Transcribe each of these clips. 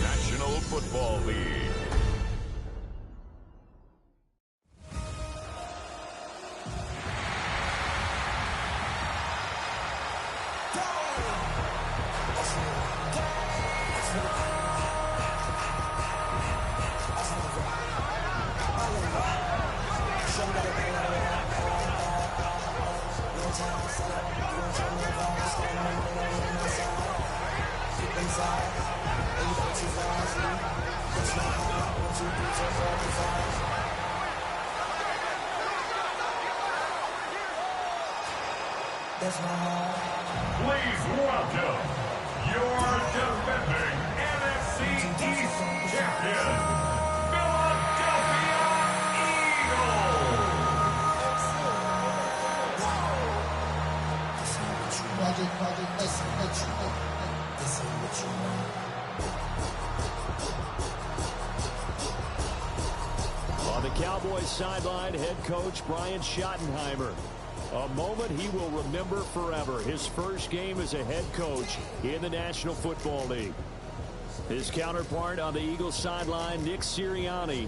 National Football League. Please welcome your defending NFC East champion, Philadelphia On the Cowboys sideline, head coach Brian Schottenheimer. A moment he will remember forever. His first game as a head coach in the National Football League. His counterpart on the Eagles sideline, Nick Sirianni.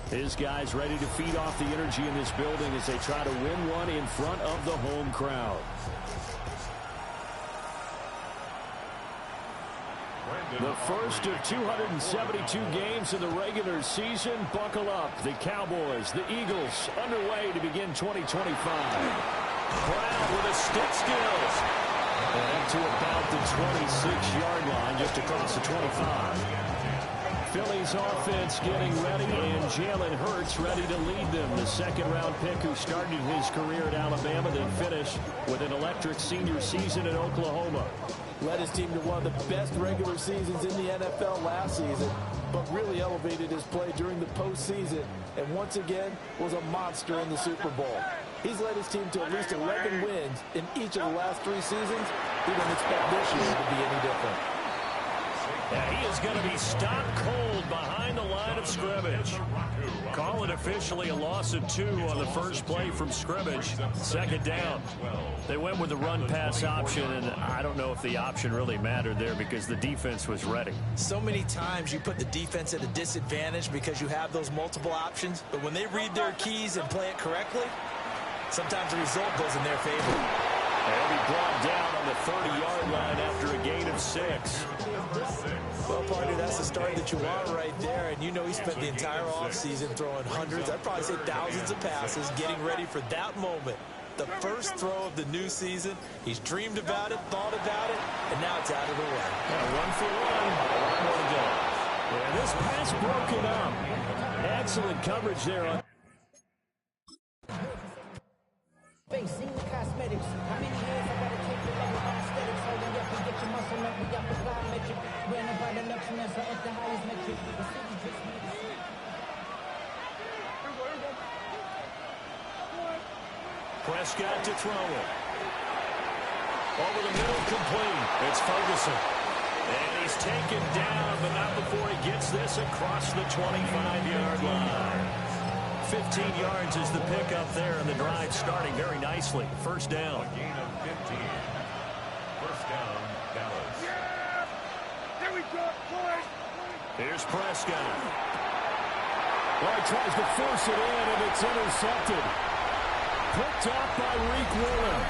His guys ready to feed off the energy in this building as they try to win one in front of the home crowd. The first of 272 games in the regular season. Buckle up. The Cowboys, the Eagles, underway to begin 2025. Brown with a stick skills. And to about the 26-yard line, just across the 25. Philly's offense getting ready, and Jalen Hurts ready to lead them. The second-round pick who started his career at Alabama, then finished with an electric senior season at Oklahoma. Led his team to one of the best regular seasons in the NFL last season, but really elevated his play during the postseason, and once again was a monster in the Super Bowl. He's led his team to at least 11 wins in each of the last 3 seasons. He didn't expect this year to be any different. Yeah, he is going to be stopped cold behind the line of scrimmage. Call it officially a loss of 2 on the first play from scrimmage. Second down. They went with the run-pass option, and I don't know if the option really mattered there because the defense was ready. So many times you put the defense at a disadvantage because you have those multiple options, but when they read their keys and play it correctly, sometimes the result goes in their favor. They'll be brought down on the 30-yard line after a gain of 6. Well, partner, that's the start that you want right there. And you know he spent the entire offseason throwing hundreds, I'd probably say thousands of passes, getting ready for that moment. The first throw of the new season. He's dreamed about it, thought about it, and now it's out of the way. Yeah, 1 for 1. More to go. Yeah, this pass broken up. Excellent coverage there on. Facing the cosmetics. How many years I gotta take the level of aesthetics? Holding up and get your muscle up. We got the plyometric. Ran up by the luxuriness at the highest metric. The city just made it sick. Prescott to throw it. Over the middle, complete. It's Ferguson. And he's taken down, but not before he gets this across the 25-yard line. 15 yards is the pickup there, and the drive starting very nicely. First down. A gain of 15. First down, Dallas. There we go, boys. Here's Prescott. Well, he tries to force it in, and it's intercepted. Picked up by Reek Willen.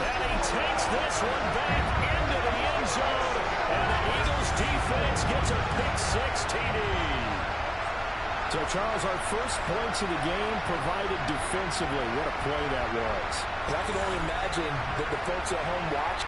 And he takes this one back into the end zone. And the Eagles defense gets a pick-6 TD. So, Charles, our first points of the game provided defensively. What a play that was. And I can only imagine that the folks at home watch.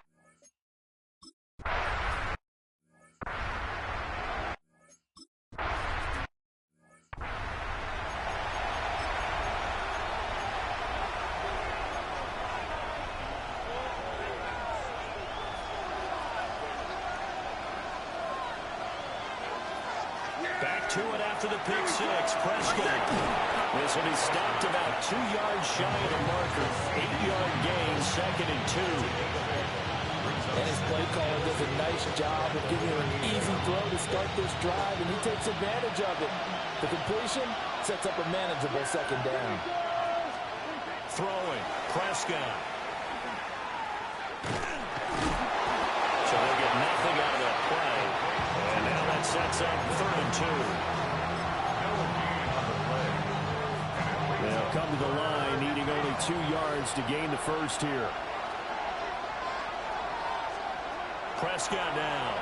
Back to it after the pick-6. Prescott. This one is stopped about 2 yards shy of the marker. 8-yard gain, 2nd and 2. And his play caller does a nice job of giving him an easy throw to start this drive, and he takes advantage of it. The completion sets up a manageable 2nd down. Throwing. Prescott. So they get nothing out of that play. And now that sets brings up 3rd and 2. They'll come to the line, needing only 2 yards to gain the first here. Prescott now.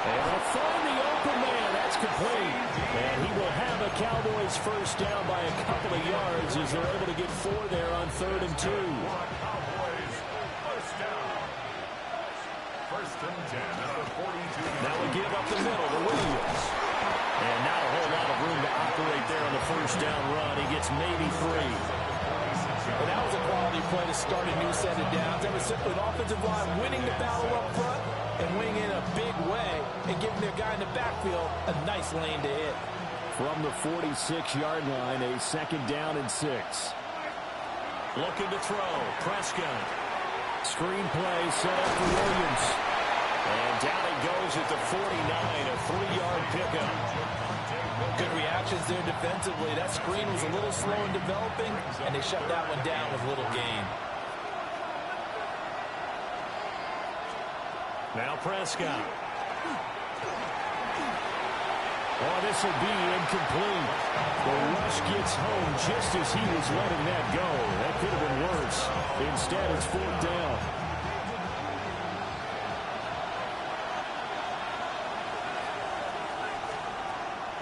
And they'll find the open man. That's complete. And he will have a Cowboys first down by a couple of yards as they're able to get 4 there on 3rd and 2. Cowboys first down. 1st and 10 at the 42. Now we give up the middle to Williams. And not a whole lot of room to operate there on the first down run. He gets maybe 3. And that was a quality play to start a new set of downs. That was simply an offensive line winning the battle up front and winning in a big way and giving their guy in the backfield a nice lane to hit. From the 46-yard line, a 2nd down and 6. Looking to throw. Prescott. Screen play set up for Williams. And down it goes at the 49, a 3-yard pickup. Good reactions there defensively. That screen was a little slow in developing, and they shut that one down with little gain. Now Prescott. Oh, this will be incomplete. The rush gets home just as he was letting that go. That could have been worse. Instead, it's 4th down.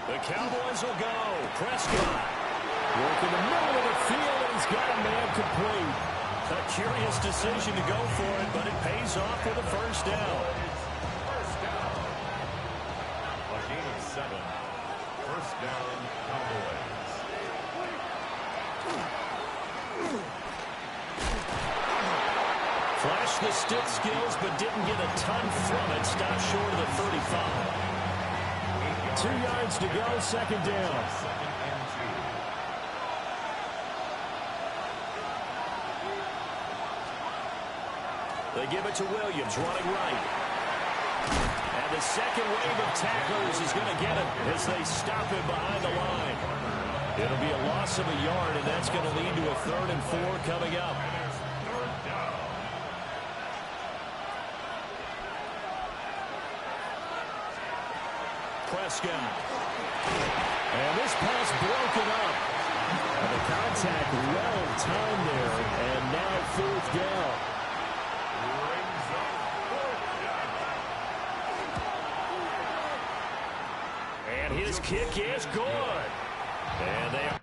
The Cowboys will go. Prescott. Work in the middle of the field, and he's got a man complete. A curious decision to go for it, but it pays off with a first down. First down. A gain of 7. First down, Cowboys. Flashed the stick skills, but didn't get a ton from it. Stopped short of the 35. 2 yards to go, 2nd down. 2nd and 2. They give it to Williams, running right. And the second wave of tacklers is going to get him as they stop him behind the line. It'll be a loss of a yard, and that's going to lead to a 3rd and 4 coming up. Prescott. And this pass broken up. And the contact well timed there, and now 4th down. Brings up 4th down. And his kick is good. And they are.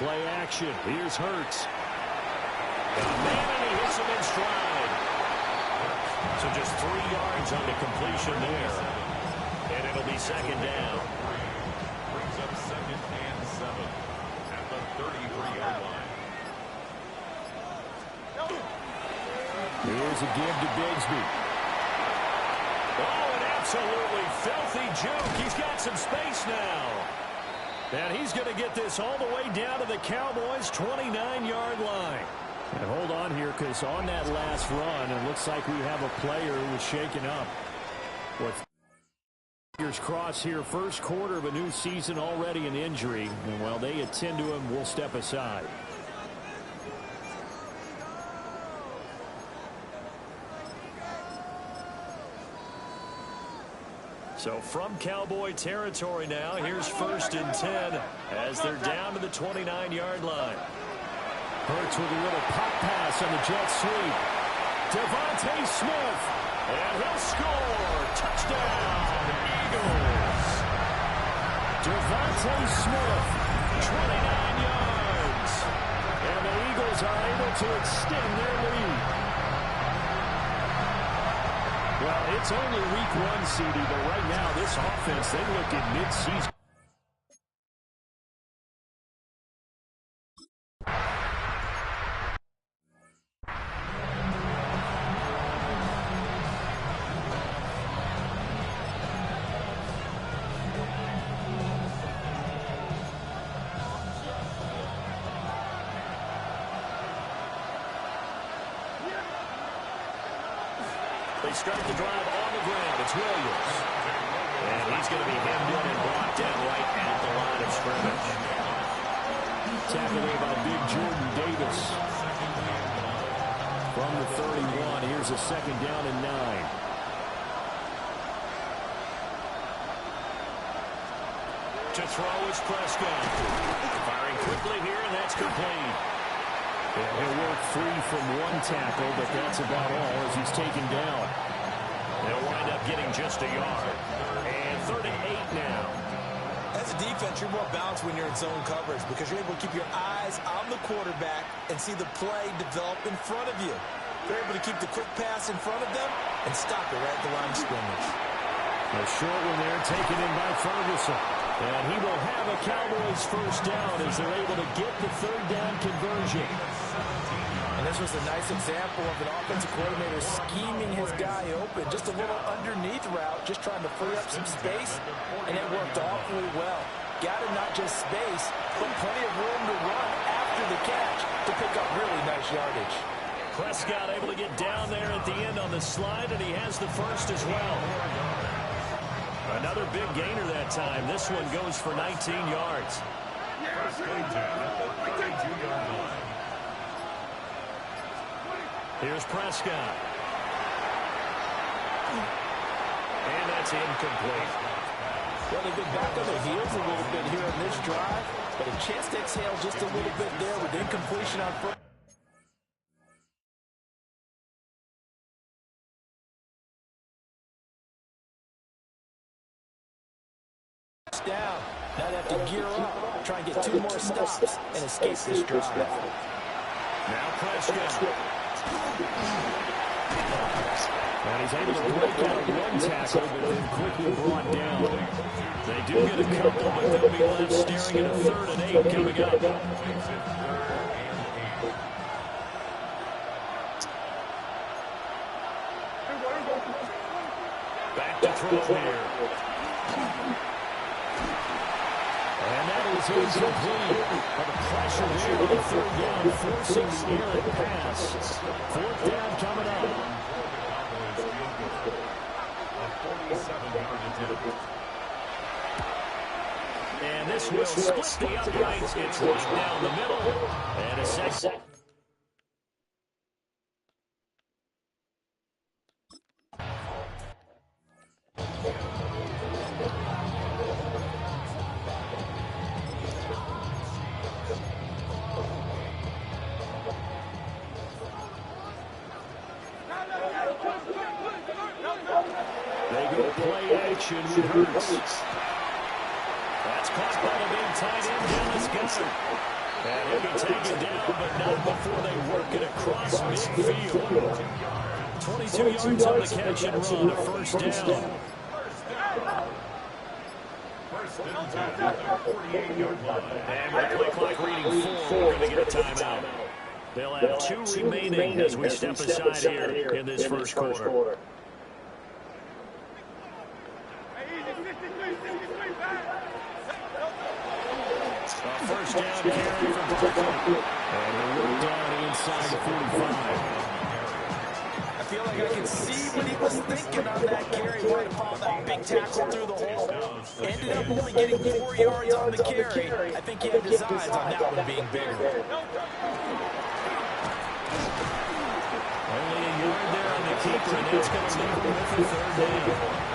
Play action. Here's Hurts. Got a man, and he hits him in stride. So just 3 yards on the completion there. And it'll be 2nd down. Brings up 2nd and 7 at the 33-yard line. Here's a give to Bigsby. Oh, an absolutely filthy juke. He's got some space now. And he's going to get this all the way down to the Cowboys' 29-yard line. And hold on here, because on that last run, it looks like we have a player who was shaken up. With fingers crossed here, first quarter of a new season, already an injury. And while they attend to him, we'll step aside. So from Cowboy territory now, here's 1st and 10 as they're down to the 29-yard line. Hurts with a little pop pass on the jet sweep. Devontae Smith, and he'll score. Touchdown, Eagles. Devontae Smith, 29 yards. And the Eagles are able to extend their lead. Well, it's only week 1, CD, but right now this offense, they look at mid-season. they start the drive on the ground. It's Williams. And he's going to be hemmed in and blocked down right at the line of scrimmage. Tackled there by big Jordan Davis. From the 31, here's a second down and 9. To throw is Prescott. Firing quickly here, and that's complete. Yeah, he'll work free from one tackle, but that's about all as he's taken down. They'll wind up getting just a yard. And 38 now. As a defense, you're more balanced when you're in zone coverage because you're able to keep your eyes on the quarterback and see the play develop in front of you. They're able to keep the quick pass in front of them and stop it right at the line of scrimmage. A short one there taken in by Ferguson. And he will have a Cowboys first down as they're able to get the third down conversion. And this was a nice example of an offensive coordinator scheming his guy open. Just a little underneath route, just trying to free up some space, and it worked awfully well. Got him not just space, but plenty of room to run after the catch to pick up really nice yardage. Prescott able to get down there at the end on the slide, and he has the first as well. Another big gainer that time. This one goes for 19 yards. First and 10 at the 32-yard line. Here's Prescott. And that's incomplete. Well, they've been back on their heels a little bit here in this drive, but a chance to exhale just a little bit there with incompletion on first. Down. Now they have to gear up, try and get 2 more stops, and escape this drive. Now Prescott. And he's able to break out one tackle, but then quickly brought down. They do get a couple, but they'll be left staring at a 3rd and 8 coming up. Back to throw here. And that is incomplete. The pressure there on the 3rd down, forcing the errant pass. 4th down coming up. And this will split the uprights. It's right down the middle. And a second. With Hurts. That's caught by the big tight end, Dallas Goedert. And he'll be taken down, but not before they work it across midfield. 22 yards on the catch and run, a first down. First and 10 at the 48-yard line. And with play clock reading 4, we're going to get a timeout. They'll have 2 remaining as we step aside here in this first quarter. First down carry from Barkley. And he'll work down inside the 45. I feel like I can see what he was thinking on that carry right upon that big tackle through the hole. Ended up only getting 4 yards on the carry. I think he had his eyes on that one being bigger. Only a yard there on the keeper, and that's going to leave him with the 3rd down.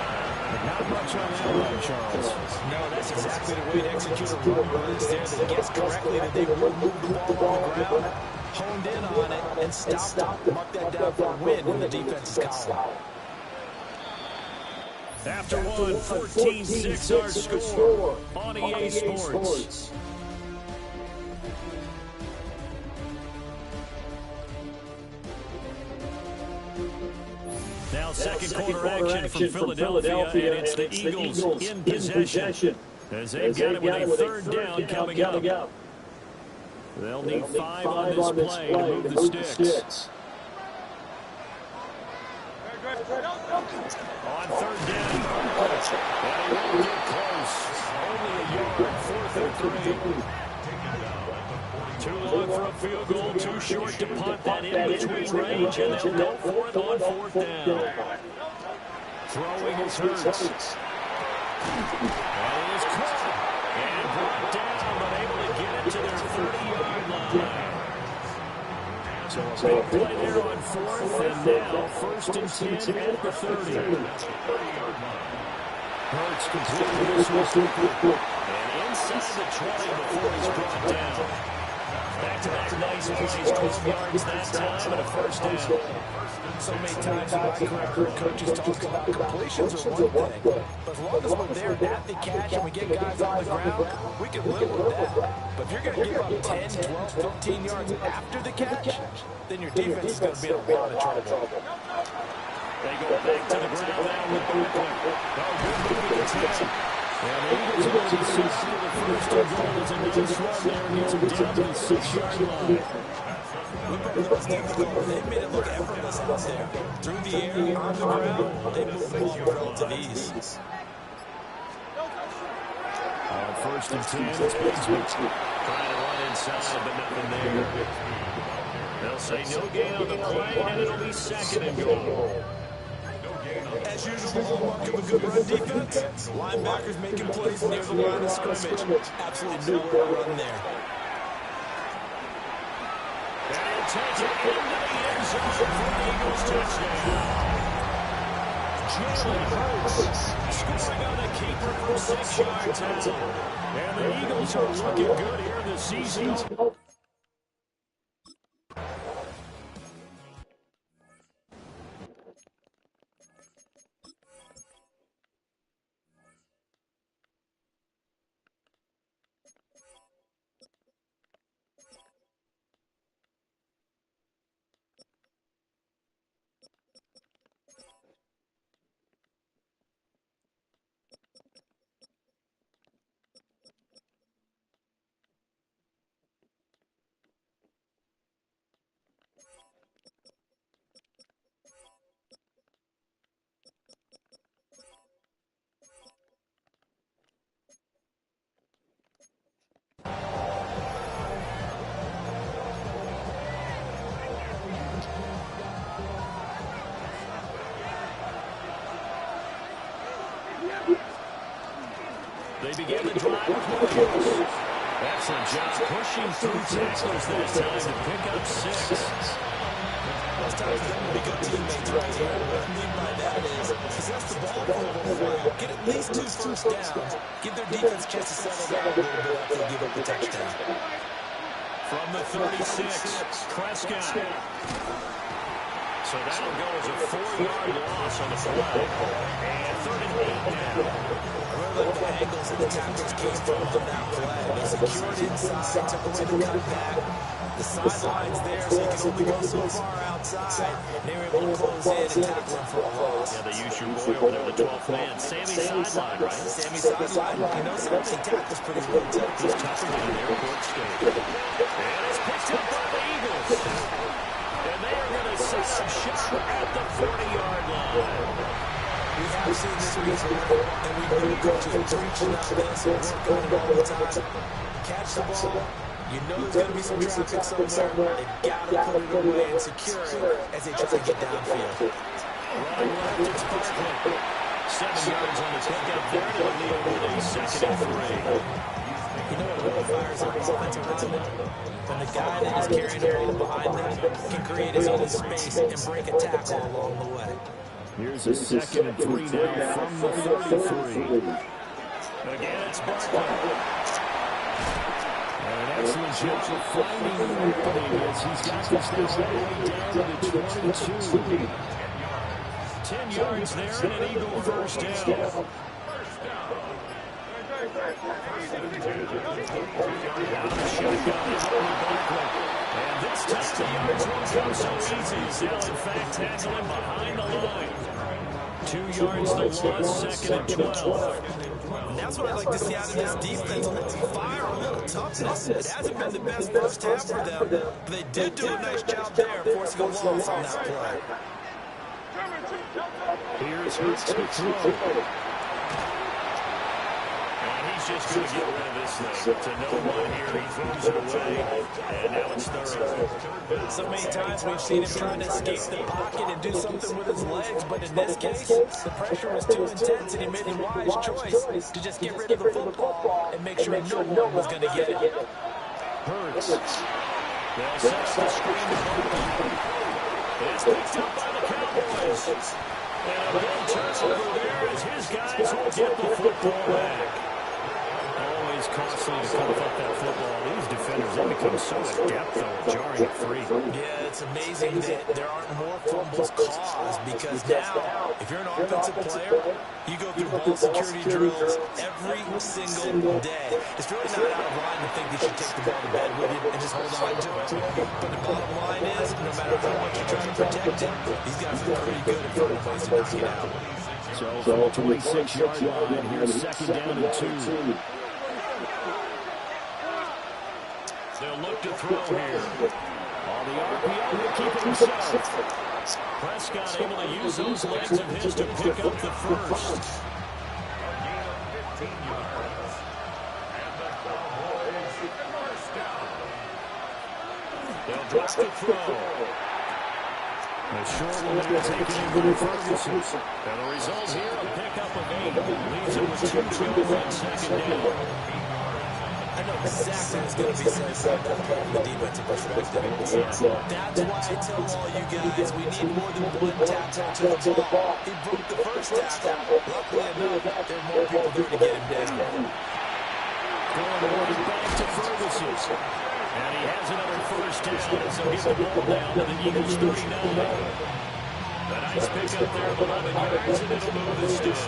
Not much on that one, Charles. No, that's exactly the way to execute a run release there that gets correctly that they will move the ball on the ground, honed in on it, and stop. Mark that down for a win in the defense's column. After one, 14-6 our score on EA Sports. Now second quarter action from Philadelphia, and it's the Eagles in possession. As they've got it with a 3rd down coming up. They'll need 5 on this play to move the sticks. On 3rd down, and he won't get close. Only a yard, 4th and 3. Too long for a field goal, too short to punt that in between range, and they'll go for it on fourth down. Throwing is Hurts. And it is caught and brought down, but able to get it to their 30-yard line. So a big play there on fourth, and now first and 10 at the 30. Hurts completing this one. And inside the 20 before he's brought down. Back-to-back nice plays, 12 yards that time, and a first down. So many times in my career, coaches talk about completions are one thing. But as long as we're there at the catch and we get guys on the ground, we can live with that. But if you're going to give up 10, 12, 13 yards after the catch, then your defense is going to be in a lot of trouble. They go back to the ground now with Barkley. Good moving attack. And the Eagles are going to see the first and goal as a nice run there. Gets them down to the 6-yard line. They made it look effortless out there. Through the air, on the ground, they moved the ball with relative ease. On first and 10, it's Bigsby. Trying to run inside, but nothing there. They'll say no gain on the play, and it'll be second and goal. As usual, hallmark of a good run defense, linebackers making plays near the line of scrimmage. Absolutely nowhere to run there. And he'll take it into the end zone for the Eagles touchdown. Jalen Hurts scoring on a keeper from 6 yards out. And the Eagles are looking good here this season. They begin the drive with Williams. Excellent job pushing through tacklers that time to pick up 6. Most times they're going to be good teammates right here. What I mean by that is possess the ball for a little while, get at least 2 first downs, give their defense a chance to settle down a little bit after they give up the touchdown. From the 36, Prescott. So that'll go as a 4-yard loss on the play. And 3rd and 8 now. I really like the angles that the tackles came from on that play. They secured inside, took away the cutback. The sideline's there, so you can only go so far outside. They were able to close in and tackle him for a loss. Yeah, they use your boy over there, the 12th man. Sammy sideline, right? Sammy sideline. You know, Sammy tackles pretty well, too. He's tougher than an airport skate. And it's picked up by the Eagles. And they are going to set up shop at the 40-yard line. We have seen this before, and we know coaches are preaching on this and working on it all the time. Catch the ball. You know there's going to be some traffic somewhere. They've got to put it away and secure it as they try to get downfield. Running left, it's Barkley. 7 yards on the pickup there to lead with a 2nd and 3. You know what really fires up offensive linemen? When the guy that is carrying the ball behind them can create his own space and break a tackle along the way. Here's a 2nd and 3 now from the 33. Again, it's Barkley. An excellent job for finding the opening as he's got this thing all the way down to the 22. 10 yards there and an Eagle first down. Out of the shotgun is only Barkley. And this time the yards won't come so easy. They'll in fact tackle him behind the line. 2 yards the loss, 2nd and 12. And that's what I like to see out of this defense. A little fire, a little toughness. It hasn't been the best first half for them, but they did do a nice job there, forcing a loss on that play. Here's Hurts to throw. And he's He's just going to get rid of this thing. To no one here, he throws it away, and now it's third. So many times we've seen him trying to escape the pocket and do something with his legs, but in this case, the pressure was too intense, and he made the wise choice to just get rid of the football and make sure no one was going to get it. Hurts. They'll set up the screen to Barkley. It's picked up by the Cowboys. And a big turnover there as his guys will get the football back. Always costly to cough up that football. These defenders, they become so adept, though, jarring a free. Yeah, it's amazing that there aren't more fumbles caused because now, if you're an offensive player, you go through ball security drills every single day. It's really not out of line to think that you take the ball to bed with you and just hold on to it. But the bottom line is, no matter how much you try to protect it, these guys are pretty good at finding ways to knock it out. So from the 26-yard line, here's second down and 2. They'll look to throw here. On the RPO, he'll keep it himself. Prescott able to use those legs of his to pick up the first. They'll drop the throw. A short one there taken in by Ferguson. And the result here, a pickup of 8. Leaves it with 2 to go on second down. I know exactly what's going to be said about that play from the defensive perspective. That's why I tell all you guys we need more than one tackle to the ball. He broke the first tackle. Luckily enough, there are more people there to get him down. Going right back to Ferguson. And he has another first down as they'll get the ball down to the Eagles 39. A nice pickup there of 11 yards, and it'll move the sticks.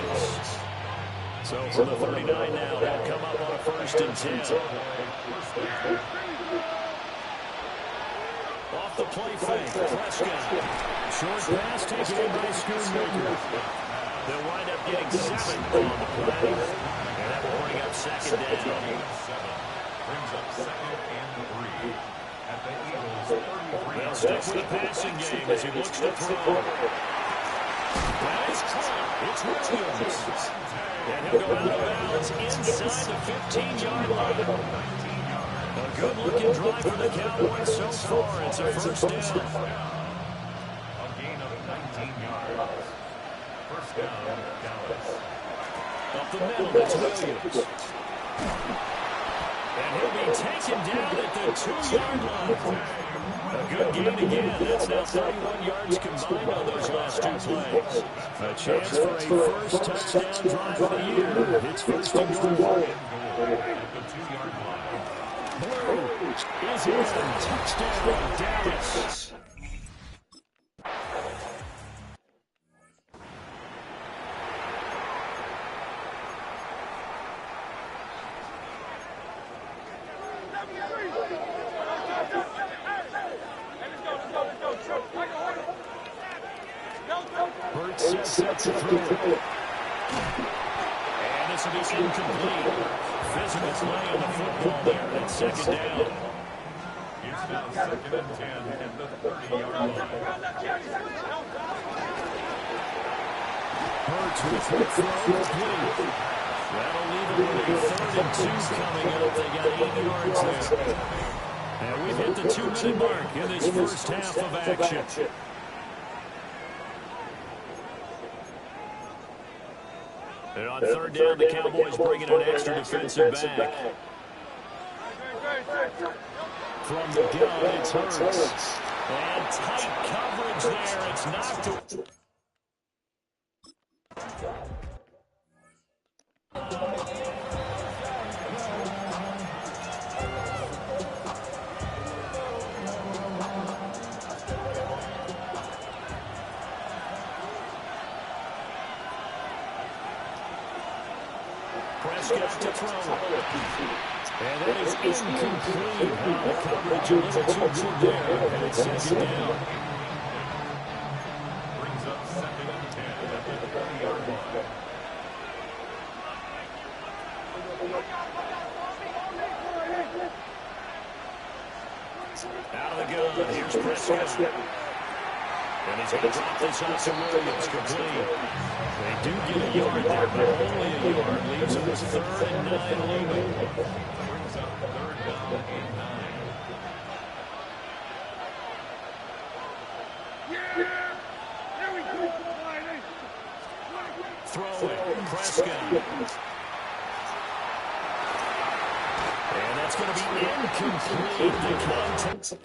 So from the 39 now, they'll come up on a 1st and 10. Off the play fake, Prescott. Short pass taken in by Schoonmaker. They'll wind up getting 7 on the play. And that will bring up second down. Brings up second and 3 at the Eagles' 33. They'll stick with the passing game as he looks to throw. Well, it's caught. It's Williams. And he'll go out of bounds inside the 15-yard line. A good-looking drive for the Cowboys so far. It's a first down. A gain of 19 yards. First down, Dallas. Up the middle, it's Williams. And he'll be taken down at the 2-yard line. A good gain again. That's now 31 yards combined on those last 2 plays. A chance for a first touchdown drive of the year. It's first and goal. Blue is in. Touchdown, Dallas. Set to throw. And this will be incomplete. Physical play on the football there. That's second down. It's now second and 10 at the 30-yard line. Hurts with the throw complete. That'll leave it with a 3rd and 2 coming up. They got 8 yards there. And we've hit the 2-minute mark in this first half of action. And on 3rd down, the Cowboys bringing an extra defensive back. From the gun, it's Hurts. And tight coverage there. It's knocked away. Prescott to throw. And that is incomplete. The coverage a little too good there. And it's second down. Brings up second and 10 at the 30-yard line. Out of the gun. Here's Prescott. And he's going to drop this off to Williams, complete. They do get a yard there, but only a yard. Leaves them with 3rd and 9 looming. Brings up 3rd down and 9. There we go. Throw it, Prescott. And that's going to be incomplete. The contact.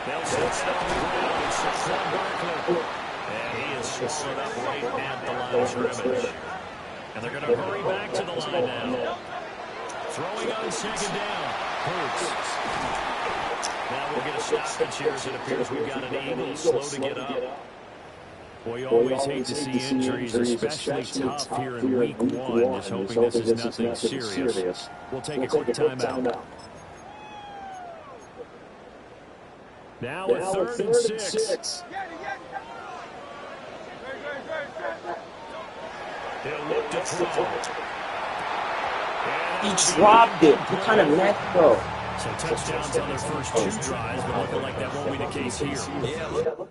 They'll set it on the ground. It's Saquon Barkley. And he is swallowed up right at the line of scrimmage. And they're going to hurry back to the line now. Throwing on 2nd down. Hurts. Now we'll get a stoppage here as it appears we've got an Eagle slow to get up. Well, you always hate to see injuries, especially tough here in week 1. Just hoping this is nothing serious. We'll take a quick timeout. Now a 3rd and 6. He'll look to throw. He dropped it. What kind of mess, though? So touchdowns on their first 2 tries, but looking like that won't be the case here. Yeah, look.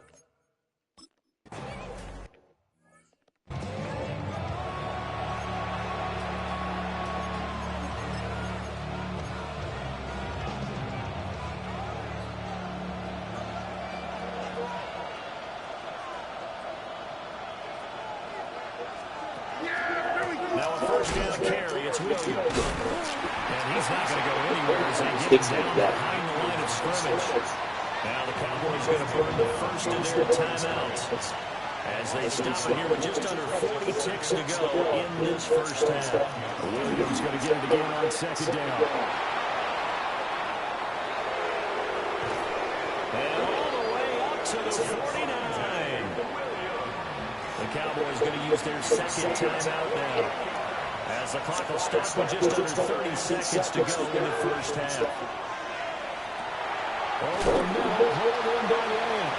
Now a 1st down carry. It's Williams. And he's not going to go anywhere as they get him down behind the line of scrimmage. Now the Cowboys going to burn the first of their timeouts as they stop it here with just under 40 ticks to go in this first half. Williams going to get it again on 2nd down. And all the way up to the 49. The Cowboys going to use their 2nd timeout now, as the clock will stop with just under 30 seconds to go in the first half. Over the middle, hauled in by Lamb.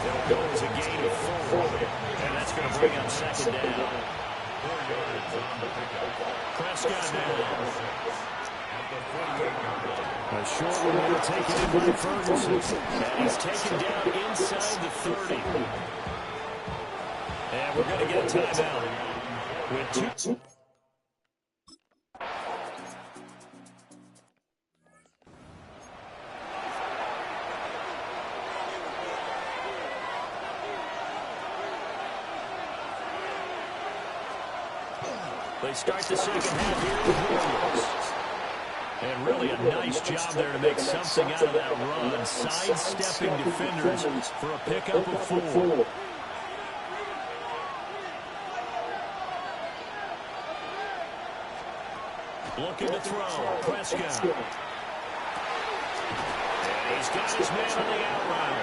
It'll go as a gain of 4, and that's going to bring up 2nd down. Prescott down. A short one will take it in by Ferguson, and he's taken down inside the 30. And we're going to get a timeout with 2. They start the 2nd half here with Williams. And really a nice job there to make something out of that run. Sidestepping defenders for a pickup of 4. Looking to throw. Prescott. And he's got his man on the outrun.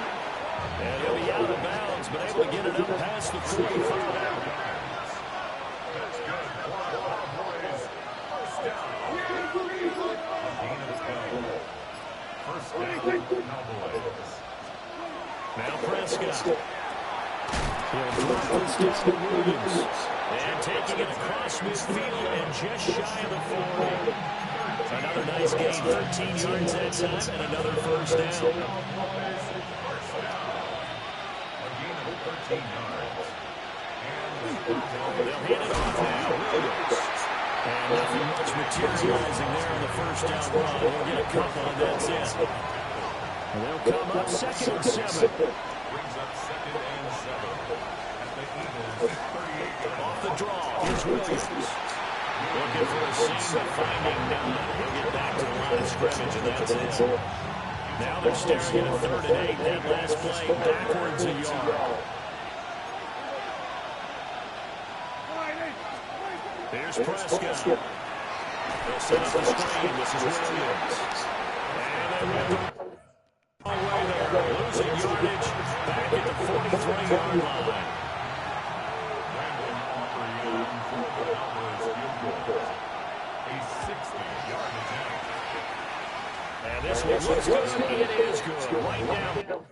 And he'll be out of bounds, but able to get it up past the 45. That's good. Cowboys. First down, Cowboys. Now Prescott. He'll drop this down to Williams. And taking it across midfield and just shy of the 40. Another nice gain, 13 yards that time, and another first down. A gain of 13 yards. They'll hand it off now. Williams. And nothing much materializing there on the first down run. We'll get a couple, and that's it. And they'll come up 2nd and 7. Brings up 2nd and 7. At the Eagles, 38. Off the draw, here's Williams. Looking for a seam, but finding none. He'll get back to the line of scrimmage, and that's it. Now they're staring at a 3rd and 8. That last play backwards a yard. Here's Prescott. They'll set up the screen. This is Williams. And they went the wrong way there. Losing yardage back at the 43-yard line. A 60-yard attempt. And this one looks good. It is good. Right down.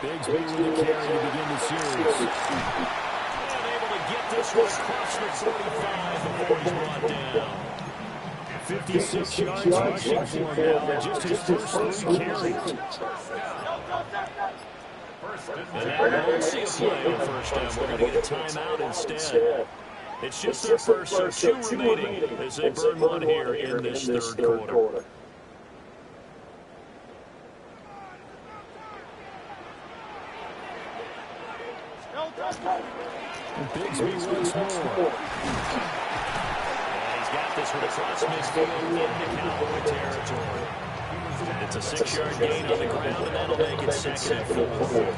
Bigsby with the carry to begin the series. And able to get this one across the 45 before he's brought down. 56 yards rushing for him now in just his first 3 carries. And that won't see a play on first down. We're going to get a timeout instead. It's just their first, so 2 remaining as they burn one here in this third quarter. Bigsby once more. And he's got this one across midfield into Cowboy territory. It's a 6-yard gain on the ground, and that'll make it 2nd and 4.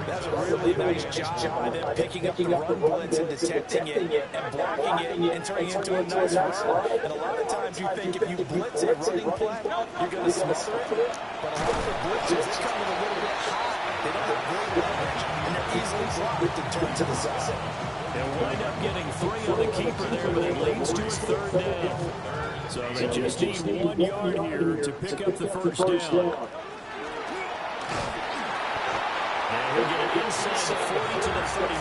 That's a really nice job by them picking up the run blitz and detecting it and blocking it and turning it into a nice run. And a lot of times you think if you blitz a running play, you're going to smother it. But a lot of the blitzes, they come in a little bit hot. They don't have great leverage, and they're easily blocked and turned to the side. They'll wind up getting 3 on the keeper there, but it leads to a 3rd down. So they just need 1 yard here to pick up the first down. And he'll get it inside the 40 to the 49.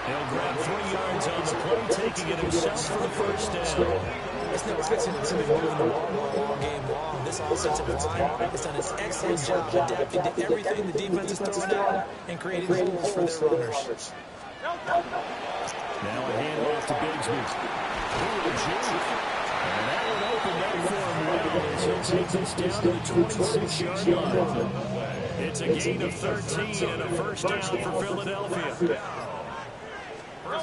He'll grab 3 yards on the play, taking it himself for the first down. It's no accident to be moving the ball all game long. This offensive line has done an excellent job adapting to everything the defense is throwing out and creating holes for their runners. Now a handoff to Bigsby. And that one opened up for him well as he'll take this down to the 26-yard line. It's a gain of 13 and a first down for Philadelphia. On the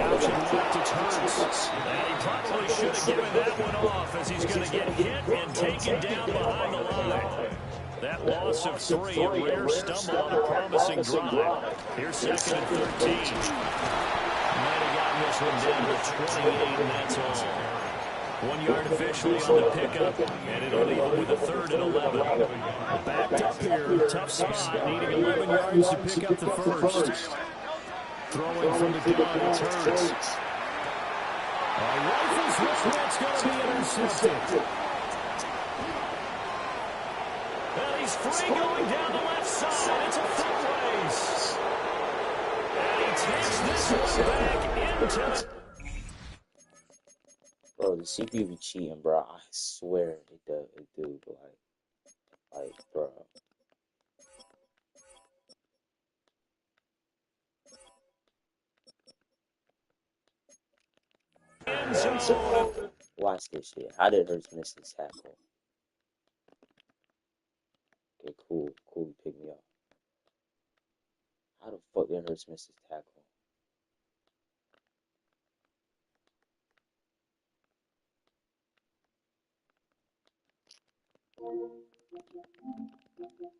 option left, it's Hurts. And he probably should have given that one off as he's going to get hit and taken down behind the line. That loss of 3, a rare stumble on a promising drive. Here's 2nd and 13. Might have gotten this one down to 28, and that's all. 1 yard officially on the pickup, and it'll leave it with a 3rd and 11. Backed up here, tough spot, needing 11 yards to pick up the first. Throwing from the gun, it's Hurts. Rifles one, that's going to be intercepted. Well, he's free going down the left side. It's a foot race. And he takes this one back into the... Bro, the CPU be cheating, bro. I swear it do. Like, bro. Watch this shit. How did Hurts miss his tackle? Okay, cool. Pick me up. How the fuck did Hurts miss his tackle?